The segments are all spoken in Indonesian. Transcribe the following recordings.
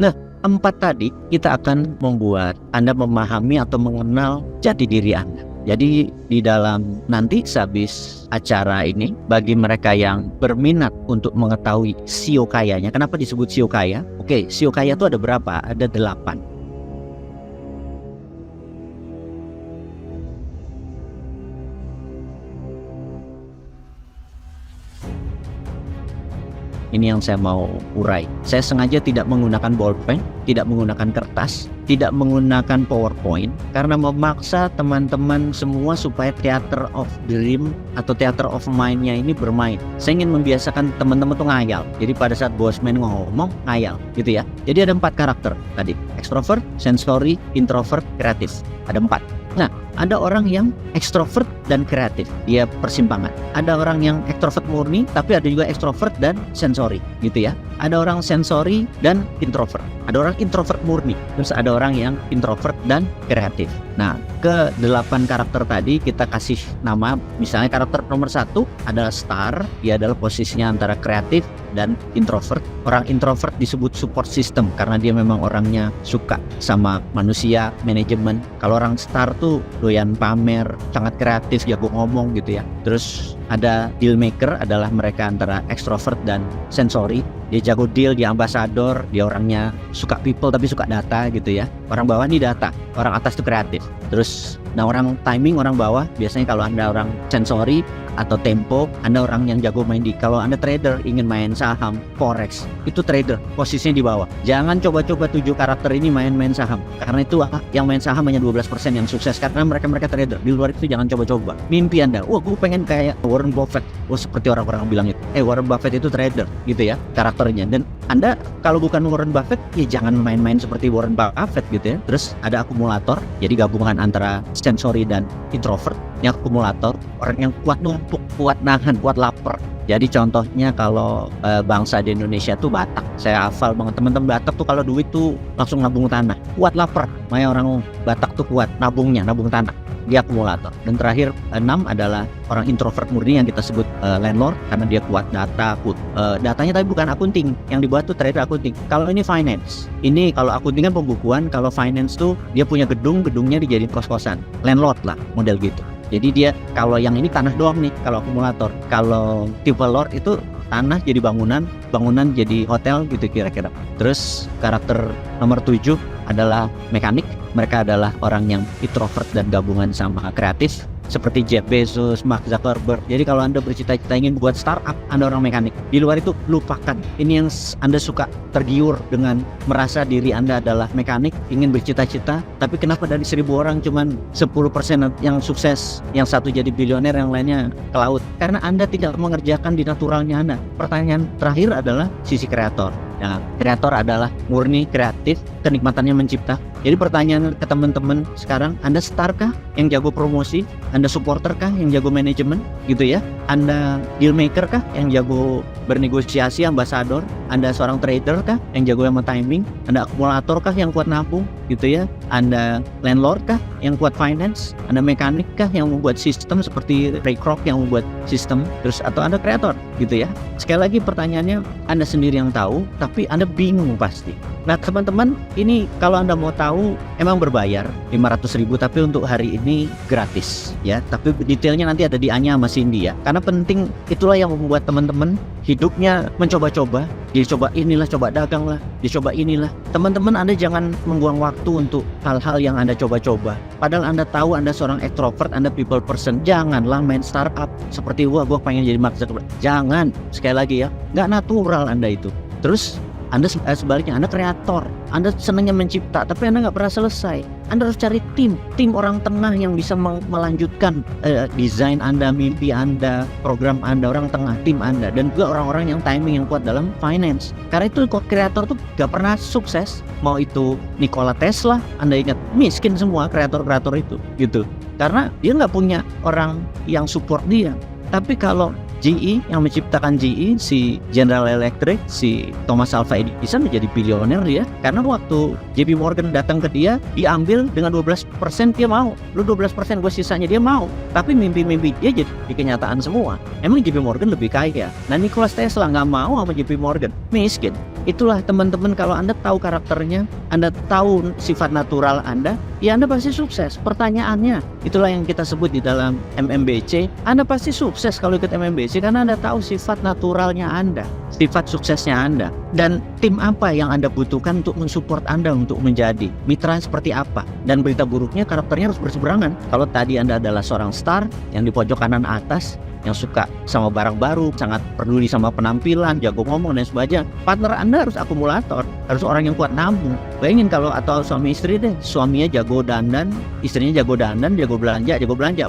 Nah, 4 tadi kita akan membuat Anda memahami atau mengenal jati diri Anda. Jadi di dalam nanti sehabis acara ini, bagi mereka yang berminat untuk mengetahui sio kayanya, kenapa disebut sio kaya? Oke, sio kaya itu ada berapa? Ada 8. Ini yang saya mau urai. Saya sengaja tidak menggunakan bolpen, tidak menggunakan kertas, tidak menggunakan PowerPoint, karena memaksa teman-teman semua supaya theater of dream atau theater of mind-nya ini bermain. Saya ingin membiasakan teman-teman tuh ngayal. Jadi pada saat bosman ngomong, ngayal gitu ya. Jadi ada 4 karakter tadi. Extrovert, sensory, introvert, kreatif. Ada 4. Nah, ada orang yang ekstrovert dan kreatif, dia persimpangan. Ada orang yang ekstrovert murni, tapi ada juga ekstrovert dan sensori, gitu ya. Ada orang sensori dan introvert. Ada orang introvert murni, terus ada orang yang introvert dan kreatif. Nah, ke 8 karakter tadi kita kasih nama. Misalnya karakter nomor 1 adalah star, dia adalah posisinya antara kreatif dan introvert. Orang introvert disebut support system karena dia memang orangnya suka sama manusia, manajemen. Kalau orang star tuh doyan pamer, sangat kreatif, jago ngomong gitu ya. Terus ada deal maker, adalah mereka antara extrovert dan sensory. Dia jago deal, dia ambasador, dia orangnya suka people tapi suka data gitu ya. Orang bawah nih data, orang atas tuh kreatif. Terus nah orang timing, orang bawah biasanya kalau Anda orang sensory atau tempo, Anda orang yang jago main di. Kalau Anda trader ingin main saham, forex, itu trader, posisinya di bawah. Jangan coba-coba 7 karakter ini main-main saham, karena itu yang main saham hanya 12% yang sukses, karena mereka trader. Di luar itu jangan coba-coba. Mimpi Anda, wah gue pengen kayak Warren Buffett, seperti orang-orang bilang itu. Warren Buffett itu trader gitu ya karakternya. Dan Anda kalau bukan Warren Buffett, ya jangan main-main seperti Warren Buffett gitu ya. Terus ada akumulator, jadi gabungan antara sensory dan introvert. Yang akumulator, orang yang kuat numpuk, kuat nahan, kuat lapar. Jadi contohnya kalau bangsa di Indonesia tuh Batak. Saya hafal banget, teman-teman Batak tuh kalau duit tuh langsung nabung tanah. Kuat lapar. Makanya orang Batak tuh kuat nabungnya, nabung tanah. Dia akumulator. Dan terakhir 6 adalah orang introvert murni yang kita sebut landlord, karena dia kuat data, datanya tapi bukan akunting. Yang dibuat tuh trader akunting. Kalau ini finance. Ini kalau akunting kan pembukuan, kalau finance tuh dia punya gedungnya dijadiin kos-kosan. Landlord lah, model gitu. Jadi dia kalau yang ini tanah doang nih kalau akumulator. Kalau tipe lord itu tanah jadi bangunan, bangunan jadi hotel gitu kira-kira. Terus karakter nomor 7 adalah mekanik. Mereka adalah orang yang introvert dan gabungan sama kreatif, seperti Jeff Bezos, Mark Zuckerberg. Jadi kalau Anda bercita-cita ingin buat startup, Anda orang mekanik. Di luar itu lupakan. Ini yang Anda suka tergiur dengan merasa diri Anda adalah mekanik, ingin bercita-cita, tapi kenapa dari 1000 orang cuman 10% yang sukses, yang satu jadi bilioner, yang lainnya ke laut? Karena Anda tidak mengerjakan di naturalnya Anda. Pertanyaan terakhir adalah sisi kreator. Nah, kreator adalah murni kreatif, kenikmatannya mencipta. Jadi pertanyaan ke teman-teman sekarang, Anda star kah yang jago promosi? Anda supporter kah yang jago manajemen? Gitu ya. Anda deal maker kah yang jago bernegosiasi, ambasador? Anda seorang trader kah yang jago sama timing? Anda akumulator kah yang kuat nabung? Gitu ya. Anda landlord kah yang kuat finance? Anda mekanik kah yang membuat sistem seperti Ray Kroc yang membuat sistem? Terus atau Anda kreator? Gitu ya. Sekali lagi pertanyaannya, Anda sendiri yang tahu, tapi Anda bingung pasti. Nah teman-teman, ini kalau Anda mau tahu emang berbayar 500.000, tapi untuk hari ini gratis ya. Tapi detailnya nanti ada di Anya sama Cindy ya. Karena penting, itulah yang membuat teman-teman hidupnya mencoba-coba. Dia coba inilah, coba dagang lah, dia coba inilah. Teman-teman, Anda jangan membuang waktu untuk hal-hal yang Anda coba-coba. Padahal Anda tahu Anda seorang extrovert, Anda people person. Janganlah main startup seperti gue pengen jadi Mark Zuckerberg. Jangan, sekali lagi ya, nggak natural Anda itu. Terus Anda sebaliknya, Anda kreator, Anda senangnya mencipta, tapi Anda nggak pernah selesai. Anda harus cari tim orang tengah yang bisa melanjutkan desain Anda, mimpi Anda, program Anda, orang tengah, tim Anda, dan juga orang-orang yang timing yang kuat dalam finance. Karena itu kreator tuh nggak pernah sukses. Mau itu Nikola Tesla, Anda ingat, miskin semua kreator-kreator itu, gitu. Karena dia nggak punya orang yang support dia. Tapi kalau GE yang menciptakan GE, si General Electric, si Thomas Alva Edison menjadi bilioner dia. Karena waktu JP Morgan datang ke dia, diambil dengan 12%, dia mau. Lu 12%, gue sisanya, dia mau. Tapi mimpi-mimpi dia jadi kenyataan semua. Emang JP Morgan lebih kaya. Nah Nikola Tesla nggak mau sama JP Morgan, miskin. itulah teman-teman, kalau Anda tahu karakternya, Anda tahu sifat natural Anda, ya Anda pasti sukses. Pertanyaannya, itulah yang kita sebut di dalam MMBC, Anda pasti sukses kalau ikut MMBC karena Anda tahu sifat naturalnya Anda, sifat suksesnya Anda, dan tim apa yang Anda butuhkan untuk mensupport Anda untuk menjadi mitra seperti apa. Dan berita buruknya, karakternya harus berseberangan. Kalau tadi Anda adalah seorang star yang di pojok kanan atas, yang suka sama barang baru, sangat peduli sama penampilan, jago ngomong dan sebagainya, partner Anda harus akumulator, harus orang yang kuat nabung. Bayangin kalau, atau suami istri deh, suaminya jago dandan, istrinya jago dandan, jago belanja,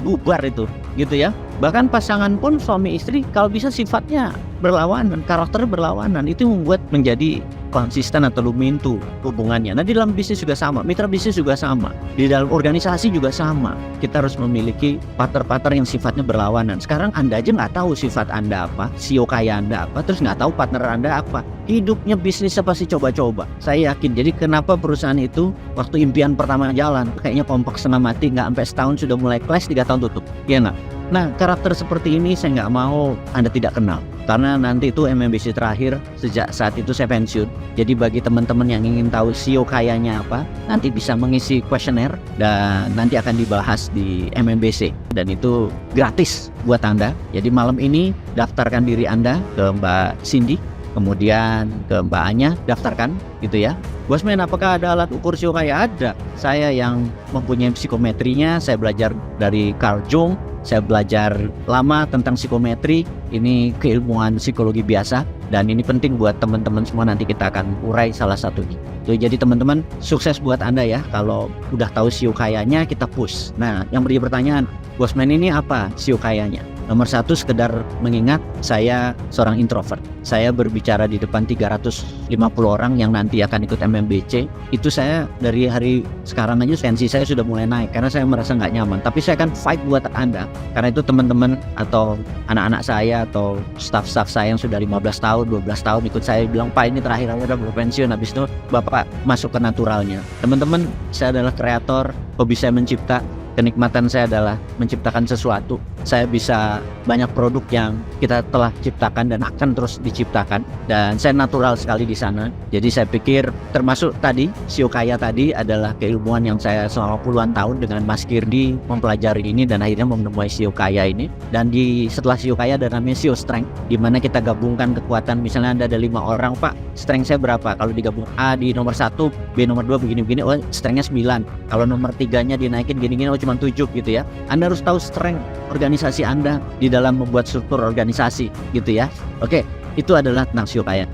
bubar itu, gitu ya. Bahkan pasangan pun suami istri kalau bisa sifatnya berlawanan, karakter berlawanan, itu membuat menjadi konsisten atau lumintu hubungannya. Nah, di dalam bisnis juga sama, mitra bisnis juga sama, di dalam organisasi juga sama. Kita harus memiliki partner-partner yang sifatnya berlawanan. Sekarang Anda aja nggak tahu sifat Anda apa, CEO kaya Anda apa, terus nggak tahu partner Anda apa. Hidupnya bisnisnya pasti coba-coba. Saya yakin. Jadi kenapa perusahaan itu waktu impian pertama jalan, kayaknya kompak setengah mati, nggak sampai setahun sudah mulai clash, 3 tahun tutup, ya nggak? Nah, karakter seperti ini saya nggak mau Anda tidak kenal, karena nanti itu MMBC terakhir, sejak saat itu saya pensiun. Jadi bagi teman-teman yang ingin tahu CEO kayanya apa, nanti bisa mengisi kuesioner dan nanti akan dibahas di MMBC, dan itu gratis buat Anda. Jadi malam ini daftarkan diri Anda ke Mbak Cindy, kemudian ke Mbak Anya, daftarkan gitu ya. Bosman, apakah ada alat ukur CEO kaya? Ada. Saya yang mempunyai psikometrinya, saya belajar dari Carl Jung. Saya belajar lama tentang psikometri, ini keilmuan psikologi biasa, dan ini penting buat teman-teman semua. Nanti kita akan urai salah satunya. Tuh, jadi teman-teman, sukses buat Anda ya. Kalau udah tahu CEO kayanya, kita push. Nah, yang menjadi pertanyaan, Bosman ini apa CEO kayanya? Nomor 1, sekedar mengingat, saya seorang introvert. Saya berbicara di depan 350 orang yang nanti akan ikut MMBC. Itu saya dari hari sekarang aja tensi saya sudah mulai naik karena saya merasa nggak nyaman. Tapi saya akan fight buat Anda. Karena itu teman-teman atau anak-anak saya atau staff-staff saya yang sudah 15 tahun, 12 tahun ikut saya, bilang, Pak, ini terakhir saya udah berpensiun. Habis itu Bapak masuk ke naturalnya. Teman-teman, saya adalah kreator, hobi saya mencipta. Kenikmatan saya adalah menciptakan sesuatu. Saya bisa banyak produk yang kita telah ciptakan dan akan terus diciptakan, dan saya natural sekali di sana. Jadi saya pikir termasuk tadi CEO kaya tadi adalah keilmuan yang saya selama puluhan tahun dengan Mas Kirdi mempelajari ini dan akhirnya menemui CEO kaya ini. Dan setelah CEO kaya ada namanya CEO strength, di mana kita gabungkan kekuatan. Misalnya Anda ada 5 orang, Pak, strength saya berapa? Kalau digabung A di nomor 1, B nomor 2 begini-begini, oh strengthnya 9. Kalau nomor 3-nya dinaikin gini-gini, oh cuma 7 gitu ya. Anda harus tahu strength organisasi Anda di dalam membuat struktur organisasi gitu ya. Oke, itu adalah tentang CEO kaya.